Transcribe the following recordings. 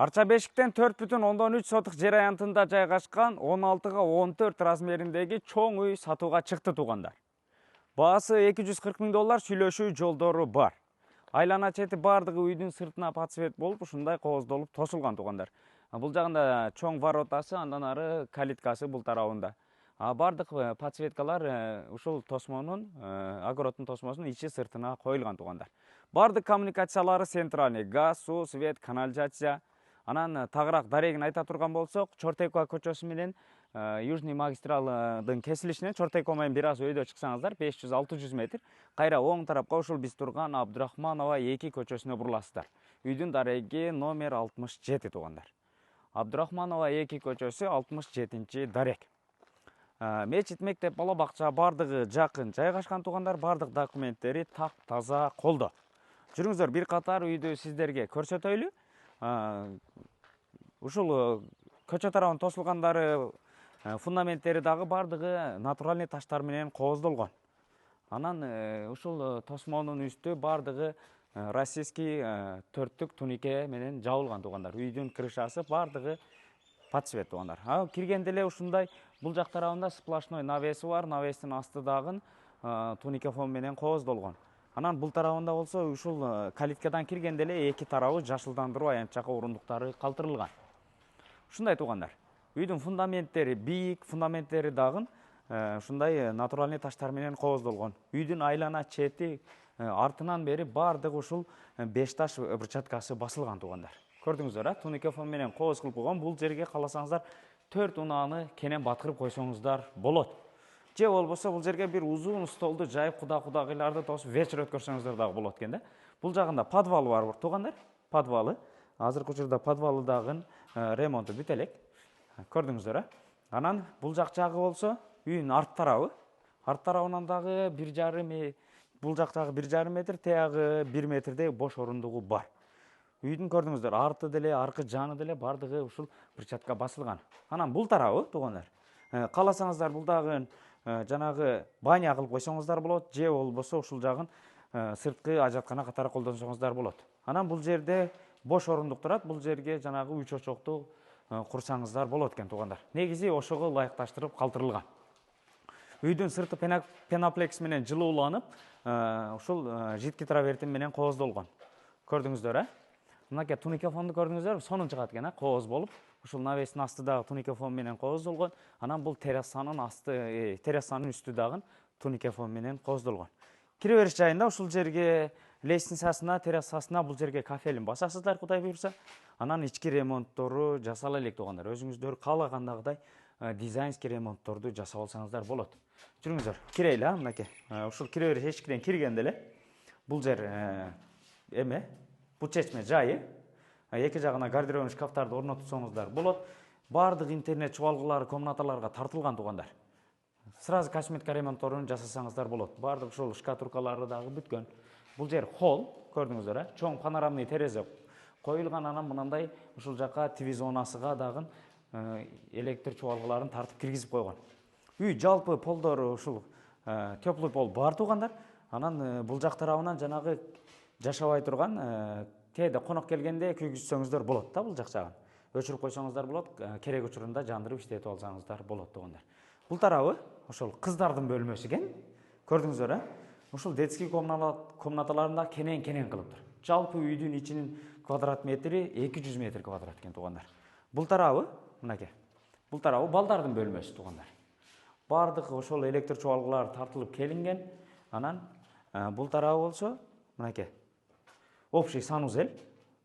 Арча бешиктен 4,3 сотық жер аянтында жайгашкан 16-14 размеріндегі чоң үй сатууга чыкты туугандар. Баасы $240,000 сүйлөшүү жолдору бар. Айлана чети бардыгы үйдүн сыртына подсвет болуп, ушундай кооздолуп тосулган туугандар. Бул жагында чоң воротасы, андан ары калиткасы бул тарабында. Бардык подсветкалар ушул тосмонун, огороддун тосмосунун ичи сыртына коюлган туугандар. Бардык коммуникациялары центральный, газ, суу, свет, канализация. Анан тагыраак дарегин айта турган болсок, Чортейкова көчөсү менен Южный магистралдын кесилишинен Чортейкова менен бир аз өйдө чыксаңыздар 500-600 метр, кайра оң тарапка ушул биз турган Абдурахманова 2 көчөсүнө буруласыздар. Үйдүн дареги номер 67 туугандар. Абдурахманова 2 көчөсү 67-чи дарек. Мечит, мектеп, бала бакча бардыгы жакын жайгашкан туугандар, бардык документтери таза колдо. Жүрүңүздөр, бир катар үйдү сиздерге көрсөтөйлү. Ушул көчө тарабын тосулгандары фундаменттери дагы бардыгы натуральный таштар менен кооздолгон. Анан ушул тосмонун үстү бардыгы российский төрттүк тунике менен жабылган туугандар. Үйдүн крышасы бардыгы подсвет туугандар. Киргенде эле ушундай бул жак тарабында сплошной навеси бар, навестин асты дагы тунике фон менен кооздолгон. Анан бул тарабында болсо ушул калиткадан киргенде эле эки тарабы жашылдандыруу аянтчакы орундуктары калтырылган. Ушундай туугандар. Үйдүн фундаменттери бийик, фундаменттери дагы ушундай натуральный таштар менен кооздолгон. Үйдүн айлана чети артынан бери бардыгы ушул 5 таш брусчаткасы басылган туугандар. Көрдүңүздөр, тунике фон менен кооз кылып койгон. Бул жерге кааласаңыздар 4 унааны кенен баткырып койсоңуздар болот. Же болбосо бул жерге бир узун столду жайып кудагыйларды тосуп вечер өткөрсөңүздөр дагы болот экен да. Бул жагында подвалы бар туугандар. Подвалы. Азыркы учурда подвалы дагы ремонту бүт элек. Көрдүңүздөр, Анан бул жак жагы болсо үйдүн арт тарабы. Арт тарабынан дагы 1,5 бул жак жагы 1,5 метр, тиягы 1 метрдей бош орундугу бар. Үйдүн көрдүңүздөр, арты деле, аркы жаны деле бардыгы ушул брусчатка басылган. Анан бул тарабы туугандар. Кааласаңыздар бул дагы жанагы баня кылып койсоңуздар болот, же болбосо ушул жагын сырткы ажаткана катары колдонсоңуздар болот. Анан бул жерде бош орундук турат, бул жерге жанагы 3 очокту курсаңыздар болот экен туугандар. Негизи ошого ылайыкташтырып калтырылган. Үйдүн сырты пеноплекс менен жылууланып, ушул житки травертин менен кооздолгон. Көрдүңүздөр, Мынакей тунике фонду көрдүңүздөр, сонун чыгат экен, кооз болуп. Ушул навестин асты дагы тунике фон менен кооздолгон. Анан бул террасанын асты, террасанын үстү дагы тунике фон менен кооздолгон. Кире бериш жайында ушул жерге лестницасына, террасасына бул жерге кафелин басасыздар, Кудай буйрса. Анан ички ремонттору жасала элек туугандар. Өзүңүздөр каалагандагыдай дизайнский ремонтторду жасап алсаңыздар болот. Жүрүңүздөр, кирели, мынакей. Ушул кире бериш эшиктен киргенде эле бул жер бут чечме жайы. Эки жагына гардеробный шкафтарды орнотсоңуздар болот. Бардык интернет чубалгылары комнаталарга тартылган туугандар. Сразу косметика ремонтторун жасасаңыздар болот. Бардык ушул шкатуркалары дагы бүткөн. Бул жер холл, көрдүңүздөр, чоң панорамный терезе коюлган. Анан мындай ушул жака ТВ зонасыга дагы электр чубалгыларын тартып киргизип койгон. Үй жалпы полдору ушул теплый пол бар туугандар. Анан бул жак тарабынан жанагы жашабай турган теде конок келгенде күйгүзсөңүздөр болот да, бул жак жагын. Өчүрүп койсоңуздар болот, керек учурунда жандырып иштетип алсаңыздар болот туугандар. Бул тарабы ошол кыздардын бөлмөсү экен. Көрдүңүздөр, ушул детский комнаталарында кенен кылып тур. Жалпы үйдүн ичинин квадрат метри 200 метр квадрат экен туугандар. Бул тарабы, мынакей. Бул тарабы балдардын бөлмөсү туугандар. Бардык ошол электр чубалгылары тартылып келинген. Анан бул тарабы болсо, мынакей. Общий санузел,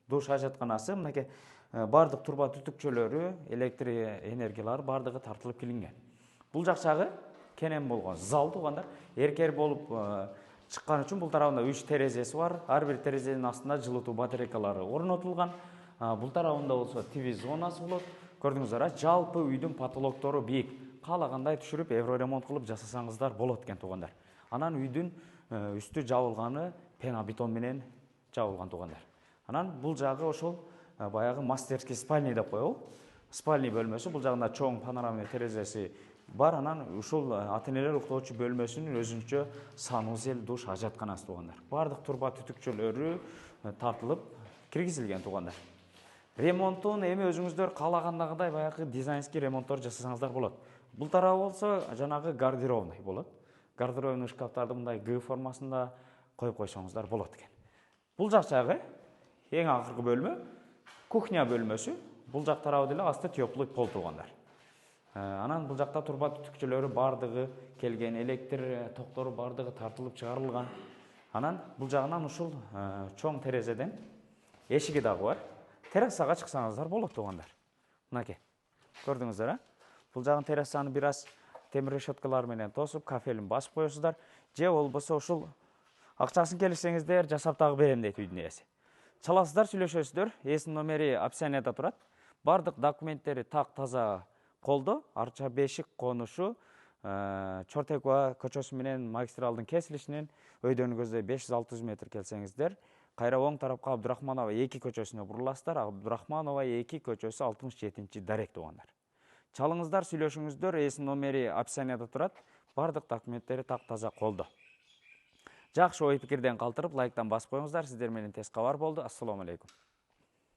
душ ажатканасы, мынакей бардык турба түтүкчөлөрү, электр энергиялары бардыгы тартылып келинген. Бул жак жагы кенен болгон зал туугандар. Эркер болуп чыккан үчүн бул тарабында 3 терезеси бар. Ар бир терезенин астында жылытуу батарейкалары орнотулган. Бул тарабында болсо ТВ зонасы болот. Көрдүңүздөр, жалпы үйдүн потолоктору бийик. Каалагандай түшүрүп, евроремонт кылып жасасаңыздар болот экен туугандар. Анан үйдүн үстү жабылганы пенобетон менен жабылган туугандар. Анан бул жагы ошол баягы мастерский спальня деп коебу. Спальня бөлмөсү, бул жагында чоң панорамный терезеси бар. Анан ушул ата-энелер уктоочу бөлмөсүнүн өзүнчө санузел, душ ажатканасы туугандар. Бардык турба түтүкчөлөрү тартылып киргизилген туугандар. Ремонтун эми өзүңүздөр каалагандагыдай баягы дизайнский ремонттор жасасаңыздар болот. Бул тарабы болсо жанагы гардеробный болот. Гардеробный шкафтарды мындай Г формасында коюп койсоңуздар болот экен. Бул жак жагы эң акыркы бөлмө кухня бөлмөсү. Бул жак тарабы деле асты теплый пол туугандар. Анан бул жакта турба түтүкчөлөрү бардыгы келген, электр токтору бардыгы тартылып чыгарылган. Анан бул жагынан ушул чоң терезеден эшиги дагы бар. Террасага чыксаңыздар болот туугандар. Мынакей. Көрдүңүздөр, а? Бул жагын террасаны бир аз темир решеткалар менен тосуп, кафелин басып коесуздар. Же болбосо ушул акчасын келишсеңиздер, жасап дагы берем дейт үйдүн ээси. Чаласыздар, сүйлөшөсүздөр. Ээсинин номери описанияда турат. Бардык документтери так таза колдо. Арча бешик конушу Чортекова көчөсү менен магистралдын кесилишинен өйдөнүңүздө 500-600 метр келсеңиздер, кайра оң тарапка Абдурахманова 2 көчөсүнө буруласыздар. Абдурахманова 2 көчөсү 67-дарек туугандар. Чалыңыздар, сүйлөшүңүздөр. Ээсинин номери описанияда турат. Бардык документтери так таза колдо. Жакшы ой пикирден калтырып, лайктан басып коюңуздар. Сиздер менен тез кабар болду. Ассаламу алейкум.